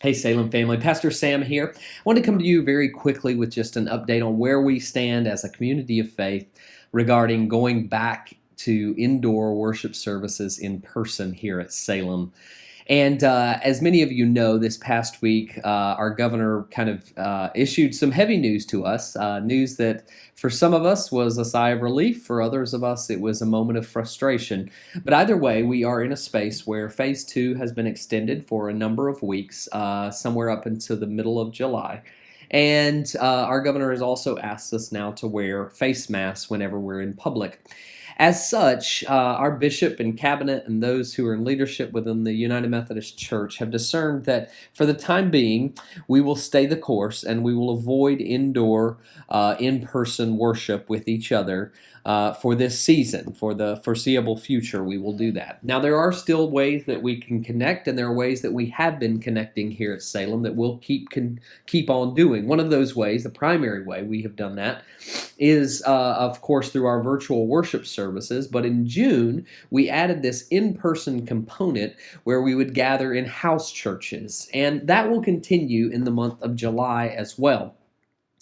Hey, Salem family. Pastor Sam here. I want to come to you very quickly with just an update on where we stand as a community of faith regarding going back to indoor worship services in person here at Salem. And as many of you know, this past week, our governor kind of issued some heavy news to us, news that for some of us was a sigh of relief, for others of us, it was a moment of frustration. But either way, we are in a space where phase two has been extended for a number of weeks, somewhere up until the middle of July. And our governor has also asked us now to wear face masks whenever we're in public. As such, our bishop and cabinet and those who are in leadership within the United Methodist Church have discerned that for the time being, we will stay the course and we will avoid indoor, in person worship with each other for this season. For the foreseeable future, we will do that. Now, there are still ways that we can connect, and there are ways that we have been connecting here at Salem that we'll keep on doing. One of those ways, the primary way we have done that, is of course through our virtual worship services. But in June, we added this in-person component where we would gather in house churches, and that will continue in the month of July as well.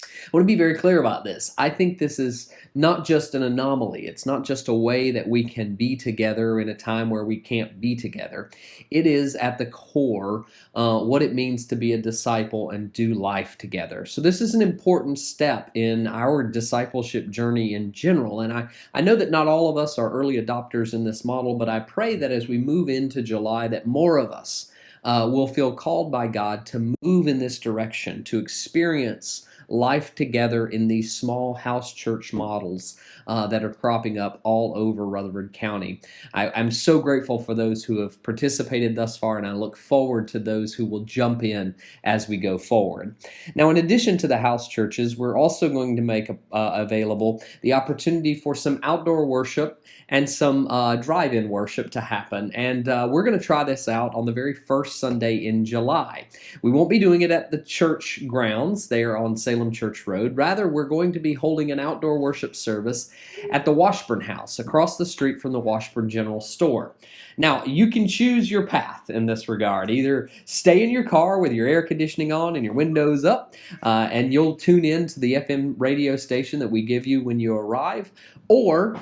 I want to be very clear about this. I think this is not just an anomaly. It's not just a way that we can be together in a time where we can't be together. It is at the core what it means to be a disciple and do life together. So this is an important step in our discipleship journey in general. And I know that not all of us are early adopters in this model, but I pray that as we move into July, that more of us will feel called by God to move in this direction, to experience life together in these small house church models that are cropping up all over Rutherford County. I'm so grateful for those who have participated thus far, and I look forward to those who will jump in as we go forward. Now, in addition to the house churches, we're also going to make available the opportunity for some outdoor worship and some drive-in worship to happen. And we're going to try this out on the very first Sunday in July. We won't be doing it at the church grounds there on Salem Church Road. Rather, we're going to be holding an outdoor worship service at the Washburn House across the street from the Washburn General Store. Now, you can choose your path in this regard. Either stay in your car with your air conditioning on and your windows up, and you'll tune in to the FM radio station that we give you when you arrive, or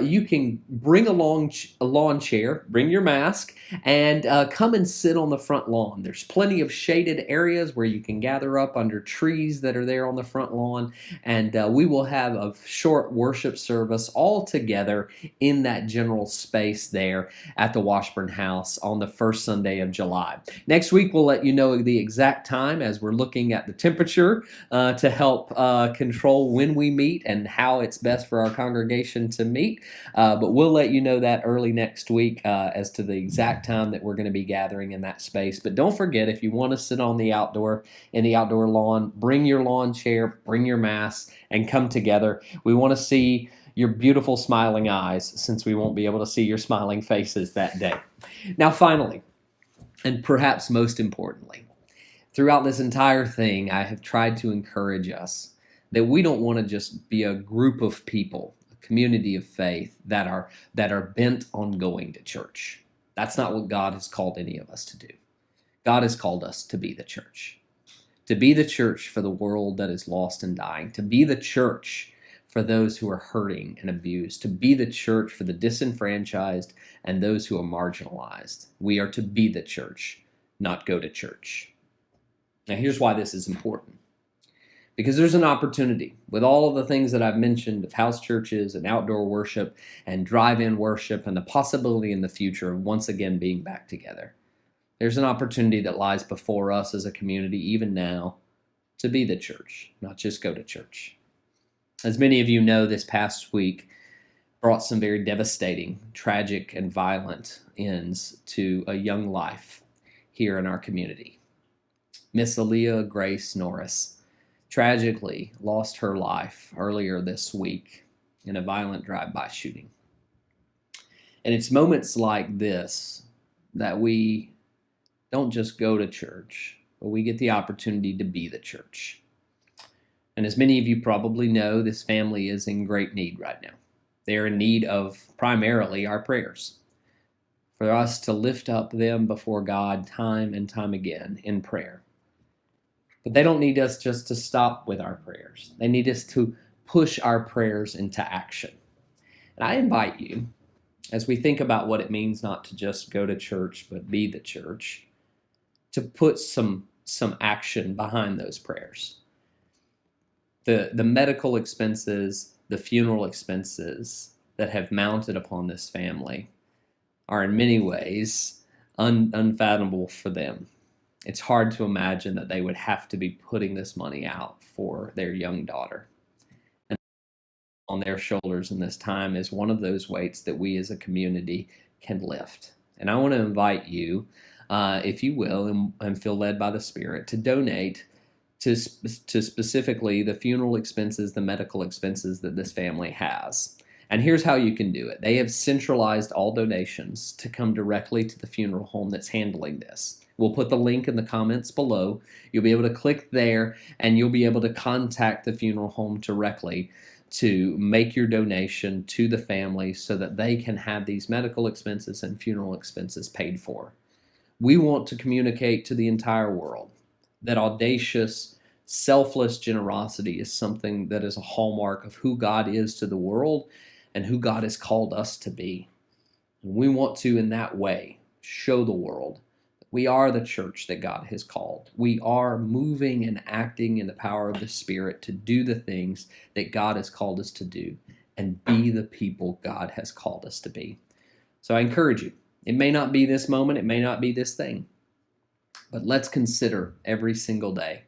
you can bring a lawn chair, bring your mask, and come and sit on the front lawn. There's plenty of shaded areas where you can gather up under trees that are there on the front lawn, and we will have a short worship service all together in that general space there at the Washburn House on the first Sunday of July. Next week, we'll let you know the exact time as we're looking at the temperature to help control when we meet and how it's best for our congregation to meet. But we'll let you know that early next week as to the exact time that we're going to be gathering in that space. But don't forget, if you want to sit on the outdoor lawn, bring your lawn chair, bring your mask, and come together. We want to see your beautiful smiling eyes, since we won't be able to see your smiling faces that day. Now, finally, and perhaps most importantly, throughout this entire thing, I have tried to encourage us that we don't want to just be a group of people, a community of faith that are bent on going to church. That's not what God has called any of us to do. God has called us to be the church. To be the church for the world that is lost and dying. To be the church for those who are hurting and abused. To be the church for the disenfranchised and those who are marginalized. We are to be the church, not go to church. Now, here's why this is important. Because there's an opportunity with all of the things that I've mentioned of house churches and outdoor worship and drive-in worship and the possibility in the future of once again being back together. There's an opportunity that lies before us as a community, even now, to be the church, not just go to church. As many of you know, this past week brought some very devastating, tragic, and violent ends to a young life here in our community. Miss Aaliyah Grace Norris tragically lost her life earlier this week in a violent drive-by shooting. And it's moments like this that we don't just go to church, but we get the opportunity to be the church. And as many of you probably know, this family is in great need right now. They are in need of primarily our prayers. for us to lift up them before God time and time again in prayer. But they don't need us just to stop with our prayers. They need us to push our prayers into action. And I invite you, as we think about what it means not to just go to church, but be the church, to put some action behind those prayers. The medical expenses, the funeral expenses that have mounted upon this family are in many ways unfathomable for them. It's hard to imagine that they would have to be putting this money out for their young daughter. And on their shoulders in this time is one of those weights that we as a community can lift. And I want to invite you, if you will, and feel led by the Spirit, to donate to specifically the funeral expenses, the medical expenses that this family has. And here's how you can do it. They have centralized all donations to come directly to the funeral home that's handling this. We'll put the link in the comments below. You'll be able to click there and you'll be able to contact the funeral home directly to make your donation to the family so that they can have these medical expenses and funeral expenses paid for. We want to communicate to the entire world that audacious, selfless generosity is something that is a hallmark of who God is to the world and who God has called us to be. And we want to, in that way, show the world that we are the church that God has called. We are moving and acting in the power of the Spirit to do the things that God has called us to do and be the people God has called us to be. So I encourage you. It may not be this moment. It may not be this thing. But let's consider every single day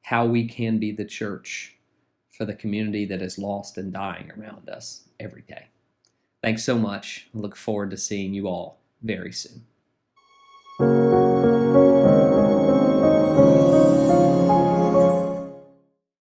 how we can be the church for the community that is lost and dying around us every day. Thanks so much. I look forward to seeing you all very soon.